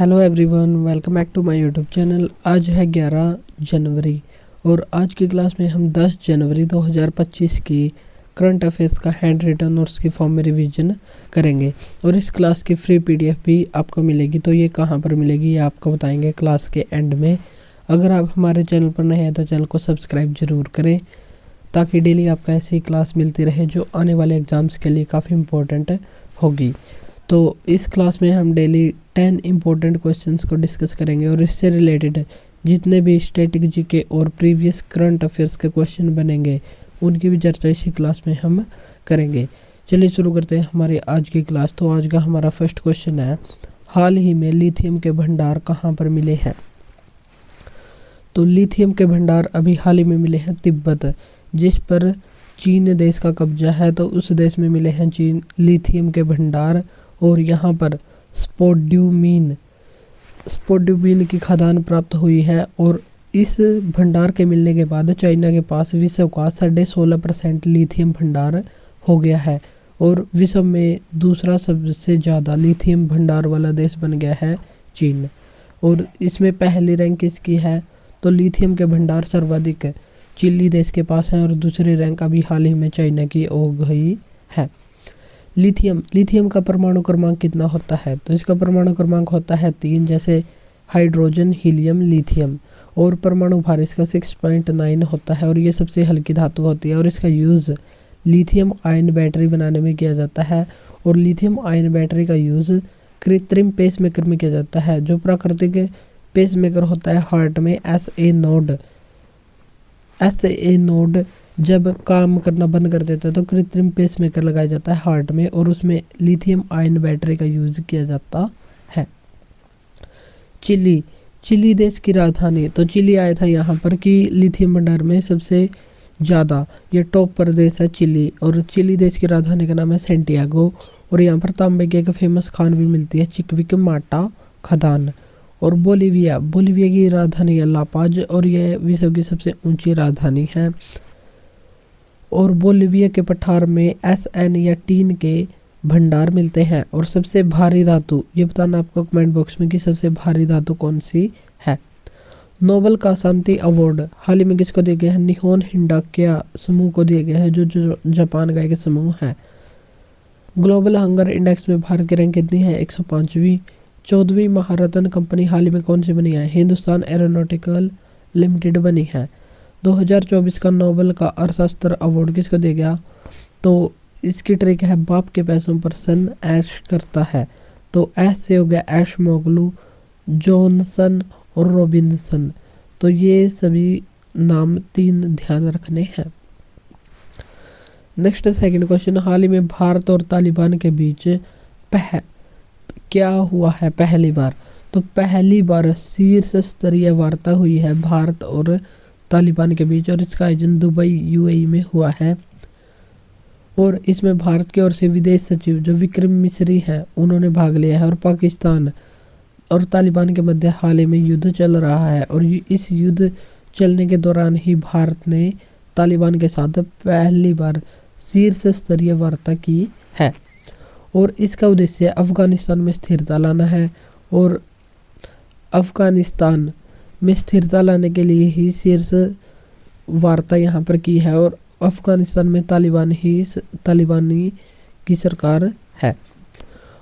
Hello everyone, welcome back to my YouTube channel. आज है 11 जनवरी और आज की क्लास में हम 10 जनवरी 2025 की करंट अफेयर्स का हैंड रिटन नोट्स की फॉर्म में रिवीजन करेंगे और इस क्लास की फ्री पीडीएफ भी आपको मिलेगी। तो ये कहाँ पर मिलेगी ये आपको बताएंगे क्लास के एंड में। अगर आप हमारे चैनल पर नए हैं तो चैनल को सब्सक्राइब ज़रूर करें ताकि डेली आपको ऐसी क्लास मिलती रहे जो आने वाले एग्ज़ाम्स के लिए काफ़ी इम्पोर्टेंट होगी। तो इस क्लास में हम डेली 10 इम्पोर्टेंट क्वेश्चंस को डिस्कस करेंगे और इससे रिलेटेड जितने भी स्टैटिक जीके और प्रीवियस करंट अफेयर्स के क्वेश्चन बनेंगे उनकी भी चर्चा इसी क्लास में हम करेंगे। चलिए शुरू करते हैं हमारी आज की क्लास। तो आज का हमारा फर्स्ट क्वेश्चन है, हाल ही में लिथियम के भंडार कहाँ पर मिले हैं? तो लिथियम के भंडार अभी हाल ही में मिले हैं तिब्बत, जिस पर चीन देश का कब्जा है। तो उस देश में मिले हैं चीन लिथियम के भंडार और यहाँ पर स्पोड्यूमीन की खदान प्राप्त हुई है और इस भंडार के मिलने के बाद चाइना के पास विश्व का 16.5% लिथियम भंडार हो गया है और विश्व में दूसरा सबसे ज़्यादा लिथियम भंडार वाला देश बन गया है चीन। और इसमें पहली रैंक किसकी है? तो लिथियम के भंडार सर्वाधिक चिली देश के पास है और दूसरी रैंक अभी हाल ही में चाइना की हो गई है। लिथियम का परमाणु क्रमांक कितना होता है? तो इसका परमाणु क्रमांक होता है 3, जैसे हाइड्रोजन, हीलियम, लिथियम। और परमाणु भार इसका 6.9 होता है और ये सबसे हल्की धातु होती है और इसका यूज़ लिथियम आयन बैटरी बनाने में किया जाता है। और लिथियम आयन बैटरी का यूज़ कृत्रिम पेसमेकर में किया जाता है। जो प्राकृतिक पेसमेकर होता है हार्ट में एसए नोड जब काम करना बंद कर देता है तो कृत्रिम पेसमेकर लगाया जाता है हार्ट में और उसमें लिथियम आयन बैटरी का यूज किया जाता है। चिली देश की राजधानी, तो चिली आया था यहाँ पर कि लिथियम भंडार में सबसे ज़्यादा ये टॉप प्रदेश है चिली। और चिली देश की राजधानी का नाम है सेंटियागो और यहाँ पर तांबे की एक फेमस खान भी मिलती है, चिक्विकमाटा खदान। और बोलीविया की राजधानी है लापाज और यह विश्व की सबसे ऊंची राजधानी है। और बोलीविया के पठार में एसएन या टीन के भंडार मिलते हैं। और सबसे भारी धातु ये बताना आपको कमेंट बॉक्स में कि सबसे भारी धातु कौन सी है। नोबेल का शांति अवार्ड हाल ही में किसको दिया गया है? निहोन हिंडाक्या समूह को दिया गया है जो जापान का एक समूह है। ग्लोबल हंगर इंडेक्स में भारत की रैंक कितनी है? 105वीं। 14वीं महारत्न कंपनी हाल ही में कौन सी बनी है? हिंदुस्तान एरोनॉटिकल लिमिटेड बनी है। 2024 का नोबेल का अर्थशास्त्र अवार्ड किसको दिया गया? तो इसकी ट्रिक है, बाप के पैसों पर सन ऐश करता है। तो ऐश से हो गया एशमोगलू, जॉनसन और रॉबिन्सन। तो ये सभी नाम 3 ध्यान रखने हैं। नेक्स्ट सेकंड क्वेश्चन, हाल ही में भारत और तालिबान के बीच क्या हुआ है पहली बार? तो पहली बार शीर्ष स्तरीय वार्ता हुई है भारत और तालिबान के बीच और इसका आयोजन दुबई यूएई में हुआ है। और इसमें भारत की ओर से विदेश सचिव जो विक्रम मिश्री हैं उन्होंने भाग लिया है। और पाकिस्तान और तालिबान के मध्य हाल ही में युद्ध चल रहा है और इस युद्ध चलने के दौरान ही भारत ने तालिबान के साथ पहली बार शीर्ष स्तरीय वार्ता की है। और इसका उद्देश्य अफगानिस्तान में स्थिरता लाना है और अफगानिस्तान में स्थिरता लाने के लिए ही शीर्ष वार्ता यहाँ पर की है। और अफगानिस्तान में तालिबानी की सरकार है।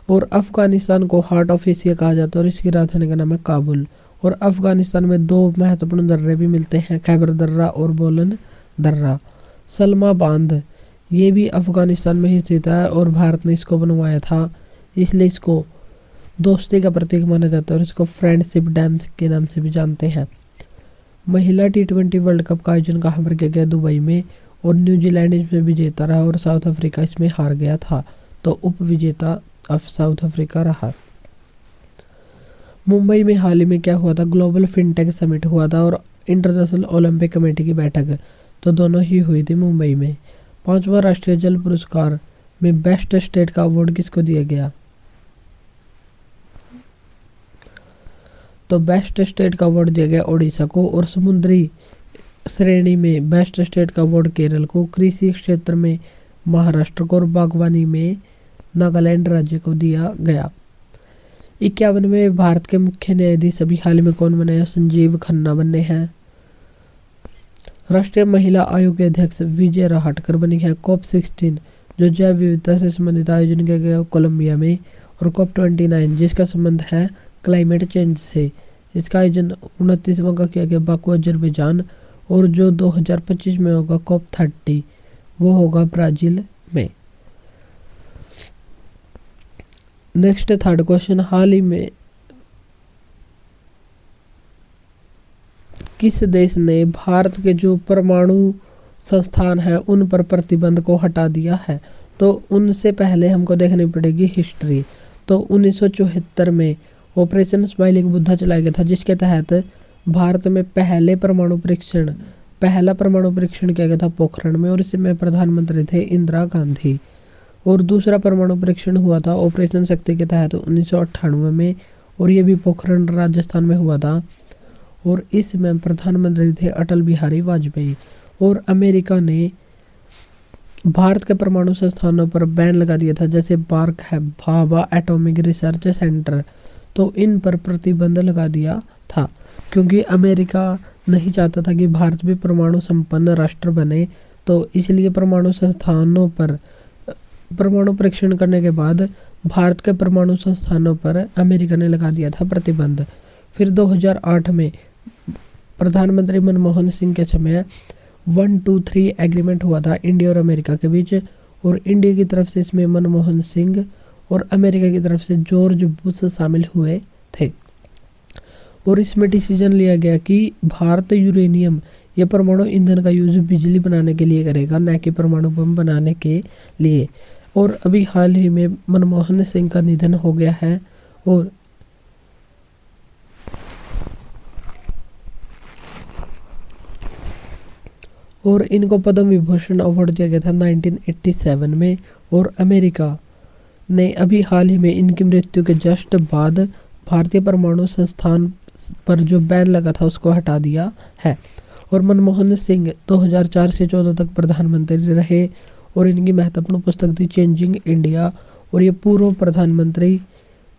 और अफगानिस्तान को हार्ट ऑफ एशिया कहा जाता है और इसकी राजधानी का नाम है काबुल। और अफगानिस्तान में 2 महत्वपूर्ण दर्रे भी मिलते हैं, खैबर दर्रा और बोलन दर्रा। सलमा बांध ये भी अफगानिस्तान में ही स्थित है और भारत ने इसको बनवाया था, इसलिए इसको दोस्ती का प्रतीक माना जाता है और इसको फ्रेंडशिप डैम के नाम से भी जानते हैं। महिला T20 वर्ल्ड कप का आयोजन कहाँ पर किया गया? दुबई में। और न्यूजीलैंड इसमें विजेता रहा और साउथ अफ्रीका इसमें हार गया था, तो उप विजेता साउथ अफ्रीका रहा। मुंबई में हाल ही में क्या हुआ था? ग्लोबल फिनटेक समिट हुआ था और इंटरनेशनल ओलंपिक कमेटी की बैठक, तो दोनों ही हुई थी मुंबई में। 5वां राष्ट्रीय जल पुरस्कार में बेस्ट स्टेट का अवार्ड किसको दिया गया? तो बेस्ट स्टेट का अवार्ड दिया गया ओडिशा को। और समुद्री श्रेणी में बेस्ट स्टेट का अवार्ड केरल को, कृषि क्षेत्र में महाराष्ट्र को और बागवानी में नागालैंड राज्य को दिया गया। 51 में भारत के मुख्य न्यायाधीश अभी हाल में कौन बने हैं? संजीव खन्ना बने हैं। राष्ट्रीय महिला आयोग के अध्यक्ष विजय राहटकर बनी है। COP16 जो जैव विविधता से संबंधित आयोजन किया गया कोलंबिया में, और COP29 जिसका संबंध है क्लाइमेट चेंज से, इसका आयोजन 29वां का किया गया बाकू अजरबैजान। और जो 2025 में होगा COP30 वो होगा ब्राज़ील में। नेक्स्ट थर्ड क्वेश्चन, हाल ही में किस देश ने भारत के जो परमाणु संस्थान है उन पर प्रतिबंध को हटा दिया है? तो उनसे पहले हमको देखनी पड़ेगी हिस्ट्री। तो 1974 में ऑपरेशन स्माइलिंग बुद्धा चलाया गया था, जिसके तहत भारत में पहला परमाणु परीक्षण किया गया था पोखरण में, और इसमें प्रधानमंत्री थे इंदिरा गांधी। और दूसरा परमाणु परीक्षण हुआ था ऑपरेशन शक्ति के तहत 1998 में, और ये भी पोखरण राजस्थान में हुआ था, और इसमें प्रधानमंत्री थे अटल बिहारी वाजपेयी। और अमेरिका ने भारत के परमाणु संस्थानों पर बैन लगा दिया था, जैसे बार्क है, भाभा एटॉमिक रिसर्च सेंटर, तो इन पर प्रतिबंध लगा दिया था, क्योंकि अमेरिका नहीं चाहता था कि भारत भी परमाणु संपन्न राष्ट्र बने। तो इसलिए परमाणु संस्थानों पर परमाणु परीक्षण करने के बाद भारत के परमाणु संस्थानों पर अमेरिका ने लगा दिया था प्रतिबंध। फिर 2008 में प्रधानमंत्री मनमोहन सिंह के समय 123 एग्रीमेंट हुआ था इंडिया और अमेरिका के बीच, और इंडिया की तरफ से इसमें मनमोहन सिंह और अमेरिका की तरफ से जॉर्ज बुश शामिल हुए थे। और इसमें डिसीजन लिया गया कि भारत यूरेनियम या परमाणु ईंधन का यूज बिजली बनाने के लिए करेगा, न कि परमाणु बम बनाने के लिए। और अभी हाल ही में मनमोहन सिंह का निधन हो गया है, और इनको पद्म विभूषण अवार्ड दिया गया था 1987 में। और अमेरिका ने अभी हाल ही में इनकी मृत्यु के जस्ट बाद भारतीय परमाणु संस्थान पर जो बैन लगा था उसको हटा दिया है। और मनमोहन सिंह 2004 से 14 तक प्रधानमंत्री रहे, और इनकी महत्वपूर्ण पुस्तक थी चेंजिंग इंडिया। और ये पूर्व प्रधानमंत्री,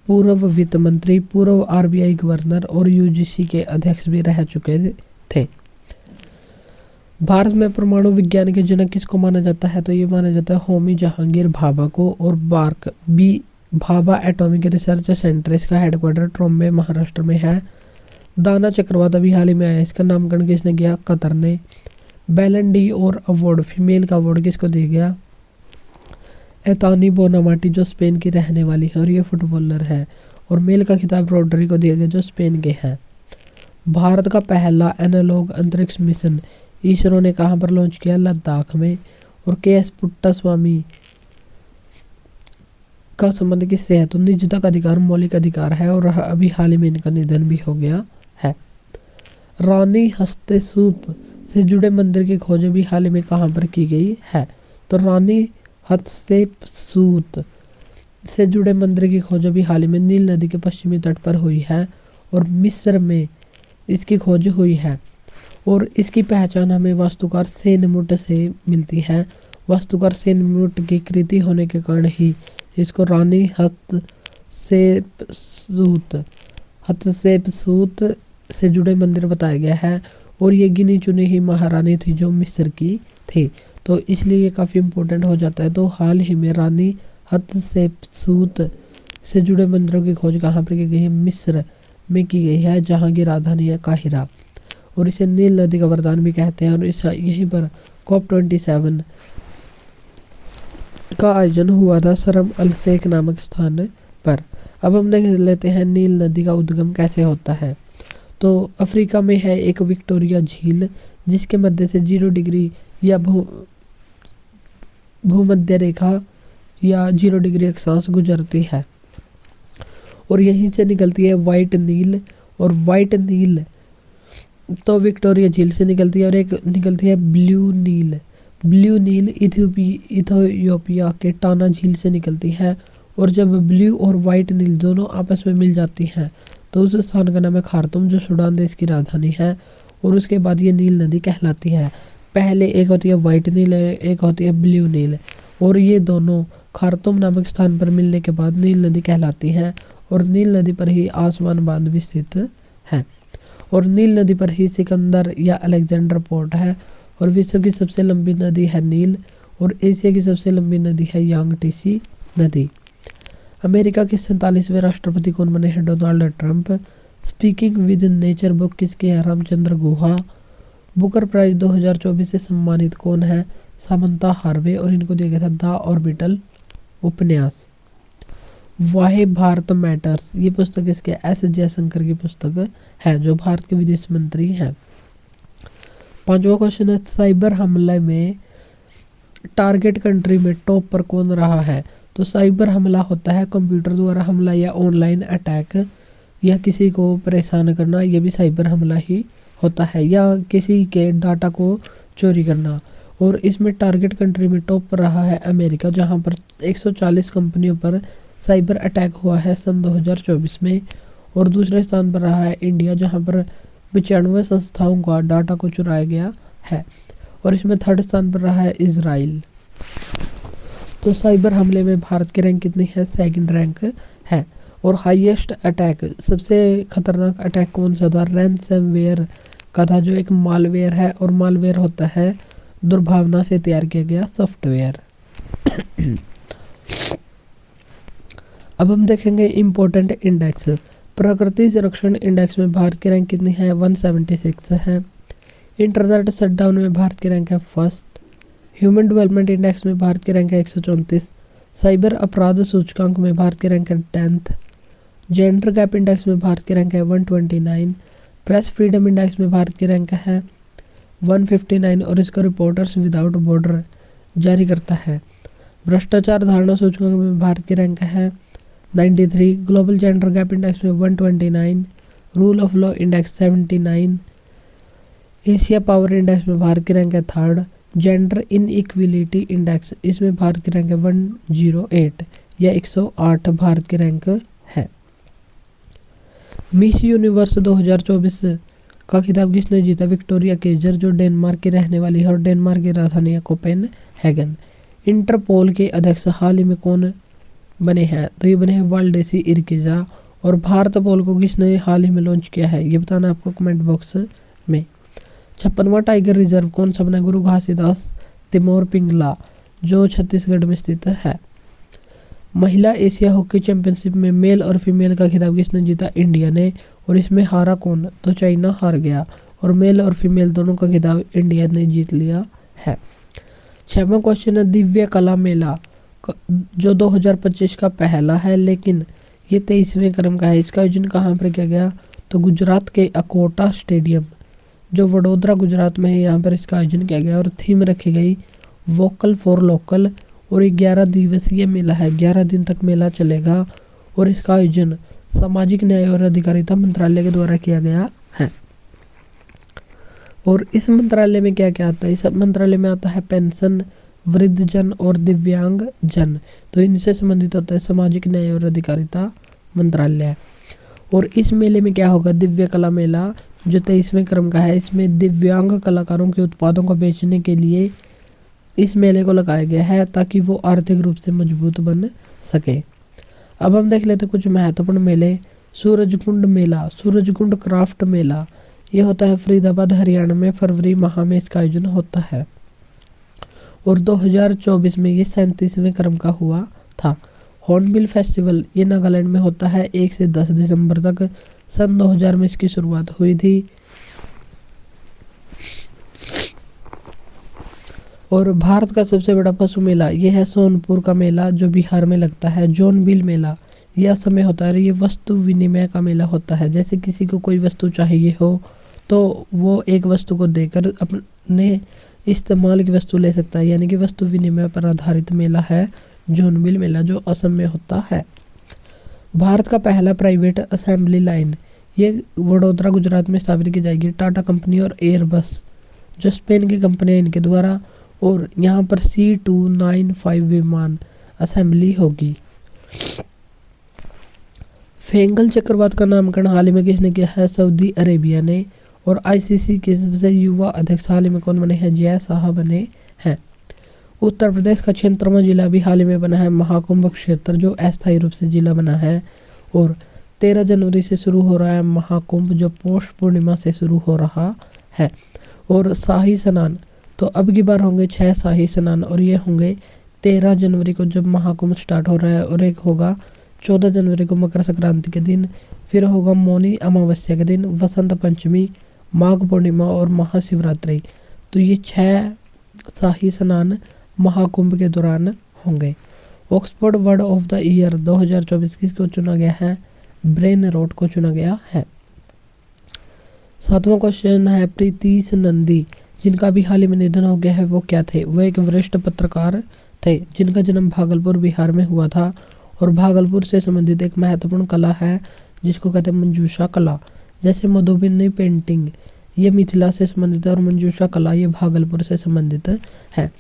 पूर्व वित्त मंत्री, पूर्व RBI गवर्नर और UGC के अध्यक्ष भी रह चुके थे। भारत में परमाणु विज्ञान के जनक किसको माना जाता है? तो ये माना जाता है होमी जहांगीर भाभा को। और BARC B Bhabha atomic research centre, इसका हेडक्वार्टर ट्रॉम्बे महाराष्ट्र में है। दाना चक्रवात अभी हाल ही में आया, इसका नामकरण किसने किया? कतर ने। बैलन डी और अवार्ड, फीमेल का अवार्ड किसको दिया गया? एतानी बोनामाटी, जो स्पेन की रहने वाली है और ये फुटबॉलर है। और मेल का खिताब रोड्री को दिया गया, जो स्पेन के हैं। भारत का पहला एनालॉग अंतरिक्ष मिशन इसरो ने कहाँ पर लॉन्च किया? लद्दाख में। और KS पुट्टास्वामी का संबंध किससे है? तो निजता का अधिकार मौलिक अधिकार है, और अभी हाल ही में इनका निधन भी हो गया है। रानी हस्तसूप से जुड़े मंदिर की खोज भी हाल ही में कहाँ पर की गई है? तो रानी हस्तसूत से जुड़े मंदिर की खोज भी हाल ही में नील नदी के पश्चिमी तट पर हुई है, और मिस्र में इसकी खोज हुई है। और इसकी पहचान हमें वास्तुकार सेनमुट से मिलती है। वास्तुकार सेनमुट की कृति होने के कारण ही इसको रानी हतशेपसूत से जुड़े मंदिर बताया गया है। और ये गिनी चुनी ही महारानी थी जो मिस्र की थी, तो इसलिए ये काफ़ी इम्पोर्टेंट हो जाता है। तो हाल ही में रानी हतशेपसूत से जुड़े मंदिरों की खोज कहाँ पर की गई है? मिस्र में की गई है, जहाँ की राजधानी है काहिरा। और इसे नील नदी का वरदान भी कहते हैं। और इस यहीं पर COP27 का आयोजन हुआ था शर्म अल शेख नामक स्थान पर। अब हम देख लेते हैं नील नदी का उद्गम कैसे होता है। तो अफ्रीका में है एक विक्टोरिया झील, जिसके मध्य से 0 डिग्री या भूमध्य रेखा या 0 डिग्री अक्षांश गुजरती है, और यहीं से निकलती है वाइट नील। और वाइट नील तो विक्टोरिया झील से निकलती है, और एक निकलती है ब्लू नील। ब्लू नील इथियोपिया के टाना झील से निकलती है। और जब ब्लू और वाइट नील दोनों आपस में मिल जाती हैं तो उस स्थान का नाम है खार्तूम, जो सूडान देश की राजधानी है। और उसके बाद ये नील नदी कहलाती है। पहले एक होती है वाइट नील, एक होती है ब्लू नील, और ये दोनों खार्तूम नामक स्थान पर मिलने के बाद नील नदी कहलाती हैं। और नील नदी पर ही आसमान बांध भी स्थित है। और नील नदी पर ही सिकंदर या अलेक्जेंडर पोर्ट है। और विश्व की सबसे लंबी नदी है नील। और एशिया की सबसे लंबी नदी है यांगटीसी नदी। अमेरिका के 47वें राष्ट्रपति कौन बने हैं? Donald Trump. Speaking with nature book किसकी है? रामचंद्र गुहा। बुकर प्राइज 2024 से सम्मानित कौन है? Samantha Harvey. और इनको दिया गया था द ऑर्बिटल उपन्यास। वाहे भारत मैटर्स ये पुस्तक इसके एस जयशंकर की पुस्तक है, जो भारत के विदेश मंत्री हैं। 5वां क्वेश्चन है, साइबर हमले में टारगेट कंट्री में टॉप पर कौन रहा है? तो साइबर हमला होता है कंप्यूटर द्वारा हमला या ऑनलाइन अटैक या किसी को परेशान करना, ये भी साइबर हमला ही होता है, या किसी के डाटा को चोरी करना। और इसमें टारगेट कंट्री में टॉप पर रहा है अमेरिका, जहां पर 140 कंपनियों पर साइबर अटैक हुआ है सन 2024 में। और दूसरे स्थान पर रहा है इंडिया, जहां पर 95 संस्थाओं का डाटा को चुराया गया है। और इसमें थर्ड स्थान पर रहा है इजराइल। तो साइबर हमले में भारत की रैंक कितनी है? सेकंड रैंक है। और हाईएस्ट अटैक, सबसे खतरनाक अटैक कौन सा था? रैनसमवेयर का था, जो एक मालवेयर है। और मालवेयर होता है दुर्भावना से तैयार किया गया सॉफ्टवेयर। अब हम देखेंगे इम्पोर्टेंट इंडेक्स। प्रकृति संरक्षण इंडेक्स में भारत की रैंक कितनी है? 176 है। इंटरनेट शटडाउन में भारत की रैंक है फर्स्ट। ह्यूमन डेवलपमेंट इंडेक्स में भारत की रैंक है 134। साइबर अपराध सूचकांक में भारत की रैंक है 10th। जेंडर गैप इंडेक्स में भारत की रैंक है 129। प्रेस फ्रीडम इंडेक्स में भारत की रैंक है 159 और इसका रिपोर्टर्स विदाउट बॉर्डर जारी करता है। भ्रष्टाचार धारणा सूचकांक में भारत की रैंक है 93। ग्लोबल जेंडर गैप इंडेक्स में 129। Rule of law index 79। Asia power index में भारत की रैंक है थर्ड। जेंडर इनइक्वलिटी इंडेक्स, इसमें भारत की रैंक है 108 या 108 भारत की रैंक है। मिस यूनिवर्स 2024 का खिताब किसने जीता? विक्टोरिया केजर, जो डेनमार्क की रहने वाली है और डेनमार्क की राजधानी है कोपेनहेगन। इंटरपोल के अध्यक्ष हाल ही में कौन बने हैं? तो ये बने हैं वाल्डेसी इरकिजा। और भारत पोल को किसने हाल ही में लॉन्च किया है? ये बताना आपको कमेंट बॉक्स में। 56वां टाइगर रिजर्व कौन सा बना? गुरु घासीदास तिमोर पिंगला, जो छत्तीसगढ़ में स्थित है। महिला एशिया हॉकी चैंपियनशिप में मेल और फीमेल का खिताब किसने जीता? इंडिया ने। और इसमें हारा कौन? तो चाइना हार गया। और मेल और फीमेल दोनों का खिताब इंडिया ने जीत लिया है। 6वां क्वेश्चन है, दिव्य कला मेला जो 2025 का पहला है, लेकिन ये 23वें क्रम का है। इसका आयोजन कहाँ पर किया गया? तो गुजरात के अकोटा स्टेडियम, जो वडोदरा गुजरात में है, यहाँ पर इसका आयोजन किया गया। और थीम रखी गई वोकल फॉर लोकल। और 11 दिवसीय मेला है, 11 दिन तक मेला चलेगा। और इसका आयोजन सामाजिक न्याय और अधिकारिता मंत्रालय के द्वारा किया गया है। और इस मंत्रालय में क्या क्या आता है? इस मंत्रालय में आता है पेंशन, वृद्धजन और दिव्यांग जन, तो इनसे संबंधित होता है सामाजिक न्याय और अधिकारिता मंत्रालय। और इस मेले में क्या होगा? दिव्य कला मेला जो 23वें क्रम का है, इसमें दिव्यांग कलाकारों के उत्पादों को बेचने के लिए इस मेले को लगाया गया है, ताकि वो आर्थिक रूप से मजबूत बन सके। अब हम देख लेते कुछ महत्वपूर्ण मेले। सूरजकुंड मेला, सूरजकुंड क्राफ्ट मेला, ये होता है फरीदाबाद हरियाणा में, फरवरी माह में इसका आयोजन होता है। और 2024 में ये 37वें क्रम का हुआ था। हॉर्नबिल फेस्टिवल ये नागालैंड में होता है 1 से 10 दिसंबर तक। सन 2000 में इसकी शुरुआत हुई थी। और भारत का सबसे बड़ा पशु मेला ये है सोनपुर का मेला, जो बिहार में लगता है। जॉनबिल मेला यह समय होता है, ये वस्तु विनिमय का मेला होता है। जैसे किसी को कोई वस्तु चाहिए हो तो वो एक वस्तु को देकर अपने इस्तेमाल की वस्तु ले सकता है, यानी कि वस्तु विनिमय पर आधारित मेला है जॉनबिल मेला, जो असम में होता है। भारत का पहला प्राइवेट असेंबली लाइन ये वडोदरा गुजरात में स्थापित की जाएगी। टाटा कंपनी और एयरबस जो स्पेन की कंपनी है इनके द्वारा। और यहाँ पर C295 विमान असेंबली होगी। फेंगल चक्रवात का नामकरण हाल ही में किसने किया है? सऊदी अरेबिया ने। और ICC के सबसे युवा अध्यक्ष हाल ही में कौन बने हैं? जय शाह बने हैं। उत्तर प्रदेश का 76वां जिला भी हाल ही में बना है महाकुंभ क्षेत्र, जो अस्थायी रूप से जिला बना है। और 13 जनवरी से शुरू हो रहा है महाकुंभ, जो पौष पूर्णिमा से शुरू हो रहा है। और शाही स्नान, तो अब की बार होंगे 6 शाही स्नान, और ये होंगे 13 जनवरी को जब महाकुंभ स्टार्ट हो रहा है, और एक होगा 14 जनवरी को मकर संक्रांति के दिन, फिर होगा मौनी अमावस्या के दिन, वसंत पंचमी, माघ पूर्णिमा और महाशिवरात्रि। तो ये 6 शाही स्नान महाकुंभ के दौरान होंगे। Oxford word of the year 2024 किसको चुना गया है? ब्रेन रॉट को चुना गया है। 7वां क्वेश्चन है, प्रीतीश नंदी जिनका भी हाल ही में निधन हो गया है वो क्या थे? वो एक वरिष्ठ पत्रकार थे जिनका जन्म भागलपुर बिहार में हुआ था, और भागलपुर से संबंधित एक महत्वपूर्ण कला है जिसको कहते हैं मंजूषा कला। जैसे मधुबनी पेंटिंग ये मिथिला से संबंधित है, और मंजूषा कला ये भागलपुर से संबंधित है।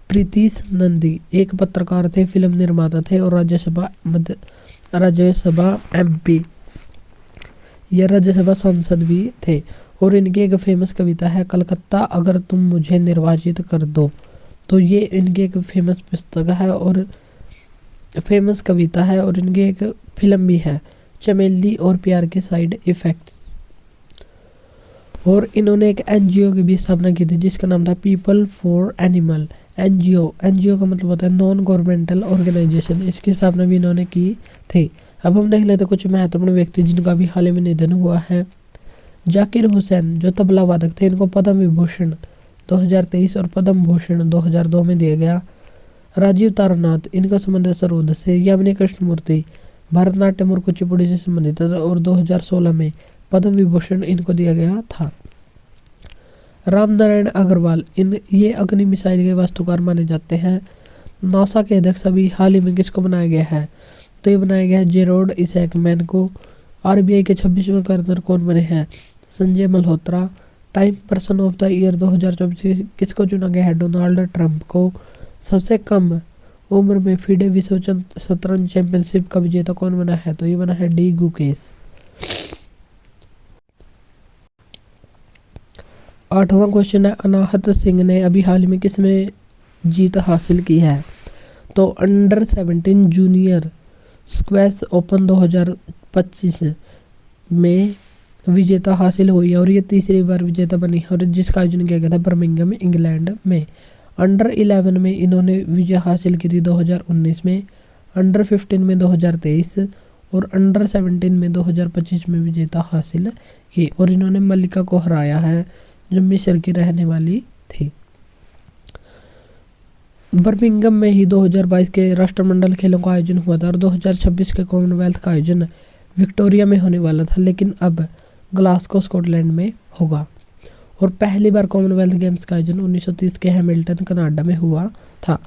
प्रीतीश नंदी एक पत्रकार थे, फिल्म निर्माता थे, और राज्यसभा एमपी या राज्यसभा सांसद भी थे। और इनकी एक फेमस कविता है, कलकत्ता अगर तुम मुझे निर्वाचित कर दो। तो ये इनकी एक फेमस पुस्तक है और फेमस कविता है, और इनकी एक फिल्म भी है, चमेली और प्यार के साइड इफेक्ट्स। और इन्होंने एक एनजीओ की भी स्थापना की थी जिसका नाम था पीपल फॉर एनिमल। एनजीओ का मतलब होता है नॉन गवर्नमेंटल ऑर्गेनाइजेशन। इसकी स्थापना भी इन्होंने की थी। अब हम देख लेते कुछ महत्वपूर्ण व्यक्ति जिनका भी हाल ही में निधन हुआ है। जाकिर हुसैन जो तबला वादक थे, इनको पद्म विभूषण 2023 और पद्म भूषण 2002 में दिया गया। राजीव तारानाथ इनका संबंध है सरोद से। यामिनी कृष्णमूर्ति भरतनाट्यम और कुचिपुड़ी से संबंधित है, और 2016 में पद्म विभूषण इनको दिया गया था। रामनारायण अग्रवाल ये अग्नि मिसाइल के वास्तुकार माने जाते हैं। नासा के अध्यक्ष अभी हाल ही में किसको बनाया गया है? तो ये बनाया गया है जेरोड इसैकमैन को। आरबीआई के 26वें गवर्नर कौन बने हैं? Sanjay Malhotra. Time person of the year 2024 किसको चुना गया है? डोनाल्ड ट्रंप को। सबसे कम उम्र में फीडे विश्व शतरंज चैंपियनशिप का विजेता कौन बना है? तो ये बना है डी गुकेश। 8वां क्वेश्चन है, अनाहत सिंह ने अभी हाल ही में किसमें जीत हासिल की है? तो अंडर 17 जूनियर स्क्वैश ओपन 2025 में विजेता हासिल हुई है, और ये तीसरी बार विजेता बनी है, और जिसका आयोजन किया गया था बर्मिंघम इंग्लैंड में। अंडर 11 में इन्होंने विजय हासिल की थी 2019 में, अंडर 15 में 2023 और अंडर 17 में 2025 में विजेता हासिल की। और इन्होंने मल्लिका को हराया है जो मिस्र की रहने वाली थी। बर्मिंघम में ही 2022 के राष्ट्रमंडल खेलों का आयोजन हुआ था, और 2026 के कॉमनवेल्थ का आयोजन विक्टोरिया में होने वाला था, लेकिन अब ग्लासगो स्कॉटलैंड में होगा। और पहली बार कॉमनवेल्थ गेम्स का आयोजन 1930 के हैमिल्टन कनाडा में हुआ था।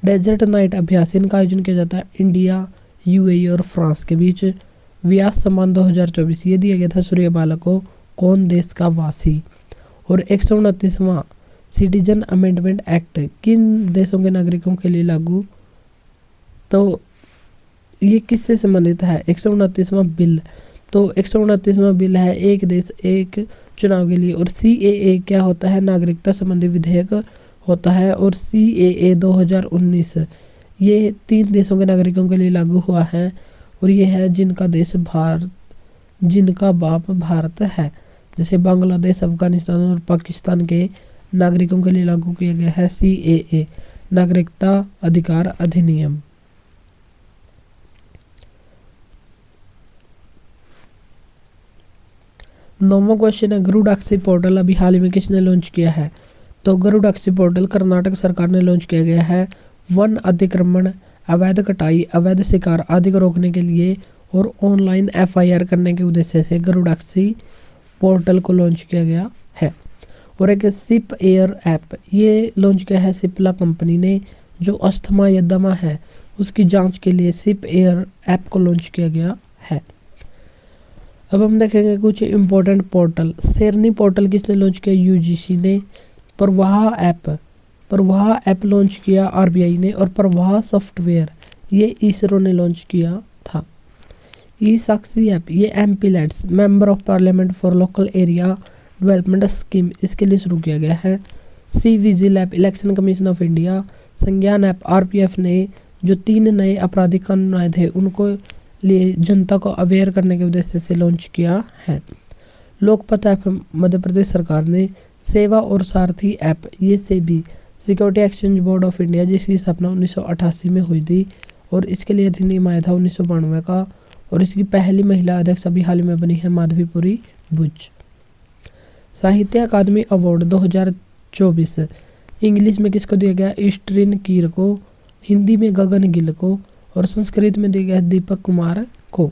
डेजर्ट नाइट अभ्यास इनका आयोजन किया जाता है इंडिया, यूएई और फ्रांस के बीच। व्यास सम्मान 2024 ये दिया गया था सूर्यबाला को, कौन देश का वासी। और 129वां सिटीजन अमेंडमेंट एक्ट किन देशों के नागरिकों के लिए लागू? तो ये किससे संबंधित है? 129वां बिल। तो 129वां बिल है एक देश एक चुनाव के लिए। और CAA क्या होता है? नागरिकता संबंधी विधेयक होता है। और CAA 2019 ये 3 देशों के नागरिकों के लिए लागू हुआ है, और ये है जिनका बाप भारत है। जैसे बांग्लादेश, अफगानिस्तान और पाकिस्तान के नागरिकों के लिए लागू किया गया है CAA नागरिकता अधिकार अधिनियम। नौवां क्वेश्चन है, गरुड़ाक्षी पोर्टल अभी हाल ही में किसने लॉन्च किया है? तो गरुड़ाक्षी पोर्टल कर्नाटक सरकार ने लॉन्च किया गया है वन अतिक्रमण, अवैध कटाई, अवैध शिकार आदि को रोकने के लिए और ऑनलाइन FIR करने के उद्देश्य से गरुड़ाक्षी पोर्टल को लॉन्च किया गया है। और एक सिप एयर ऐप ये लॉन्च किया है सिप्ला कंपनी ने, जो अस्थमा या दमा है उसकी जांच के लिए सिप एयर ऐप को लॉन्च किया गया है। अब हम देखेंगे कुछ इम्पोर्टेंट पोर्टल। शेरनी पोर्टल किसने लॉन्च किया? UGC ने। प्रवाह ऐप लॉन्च किया RBI ने। और प्रवाह सॉफ्टवेयर ये इसरो ने लॉन्च किया था। साक्षी ऐप ये MP lads member of parliament for local area development scheme इसके लिए शुरू किया गया है। Vigil app election commission of India. संज्ञान ऐप RPF ने जो 3 नए आपराधिक कानून आए थे उनको लिए जनता को अवेयर करने के उद्देश्य से लॉन्च किया है। लोकपथ ऐप मध्य प्रदेश सरकार ने सेवा और सारथी ऐप ये SEBI security exchange board of India जिसकी स्थापना 1988 में हुई थी और इसके लिए अधिनियम आया था 1992 का और इसकी पहली महिला अध्यक्ष अभी हाल में बनी है माधवीपुरी बुच। साहित्य अकादमी अवार्ड 2024 इंग्लिश में किसको दिया गया? ईस्ट्रिन कीर को, हिंदी में गगन गिल को और संस्कृत में दिया गया दीपक कुमार को।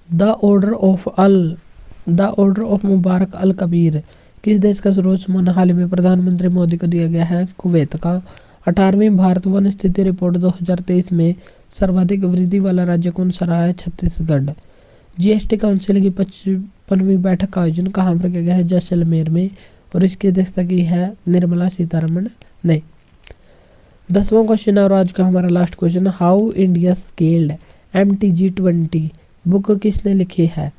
द ऑर्डर ऑफ मुबारक अल कबीर किस देश का सर्वोच्च सम्मान हाल में प्रधानमंत्री मोदी को दिया गया है? कुवैत का। 18वीं भारत वन स्थिति रिपोर्ट 2023 में सर्वाधिक वृद्धि वाला राज्य कौन सा रहा है? छत्तीसगढ़। जीएसटी काउंसिल की 55वीं बैठक का आयोजन कहाँ पर किया गया है? जैसलमेर में और इसकी अध्यक्षता की है निर्मला सीतारमण ने। 10वां क्वेश्चन और आज का हमारा last question, how India scaled MTG20 book किसने लिखी है?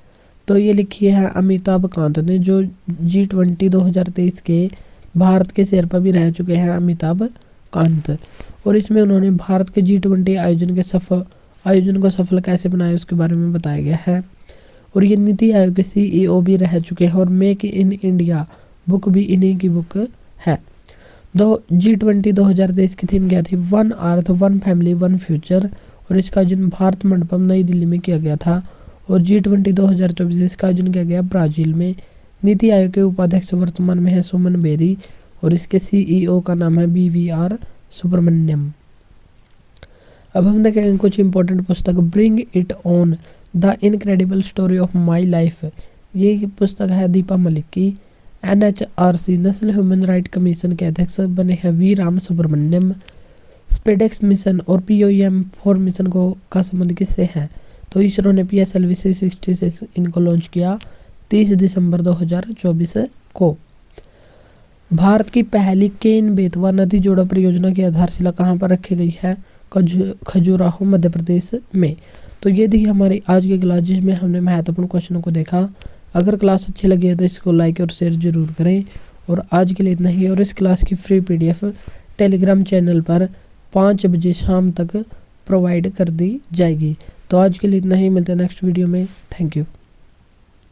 तो ये लिखी है अमिताभ कांत ने, जो G20 2023 के भारत के शेरपा भी रह चुके हैं अमिताभ कांत। और इसमें उन्होंने भारत के G20 आयोजन को सफल कैसे बनाया उसके बारे में बताया गया है। और ये नीति आयोग के CEO भी रह चुके हैं और मेक इन इंडिया बुक भी इन्हीं की बुक है। G20 2023 की थीम क्या थी? One earth one family one future और इसका आयोजन भारत मंडपम नई दिल्ली में किया गया था। और G20 2024 का आयोजन किया गया ब्राजील में। नीति आयोग के उपाध्यक्ष वर्तमान में है सुमन बेरी और इसके CEO का नाम है BVR सुब्रमण्यम। अब हम देखेंगे कुछ इंपॉर्टेंट पुस्तक। Bring it on the incredible story of my life, ये पुस्तक है दीपा मलिक की। NHRC national human right commission के अध्यक्ष बने हैं वी राम सुब्रमण्यम। स्पेडेक्स मिशन और POEM4 मिशन का संबंध किससे है? तो इसरो ने PSLV C66 इनको लॉन्च किया 30 दिसंबर 2024 को। भारत की पहली केन बेतवा नदी जोड़ा परियोजना की आधारशिला कहाँ पर रखी गई है? खजुराहो मध्य प्रदेश में। तो ये थी हमारी आज की क्लास जिसमें हमने महत्वपूर्ण क्वेश्चनों को देखा। अगर क्लास अच्छी लगी है तो इसको लाइक और शेयर जरूर करें। और आज के लिए इतना ही। और इस क्लास की फ्री PDF टेलीग्राम चैनल पर 5 बजे शाम तक प्रोवाइड कर दी जाएगी। तो आज के लिए इतना ही, मिलते हैं नेक्स्ट वीडियो में। Thank you.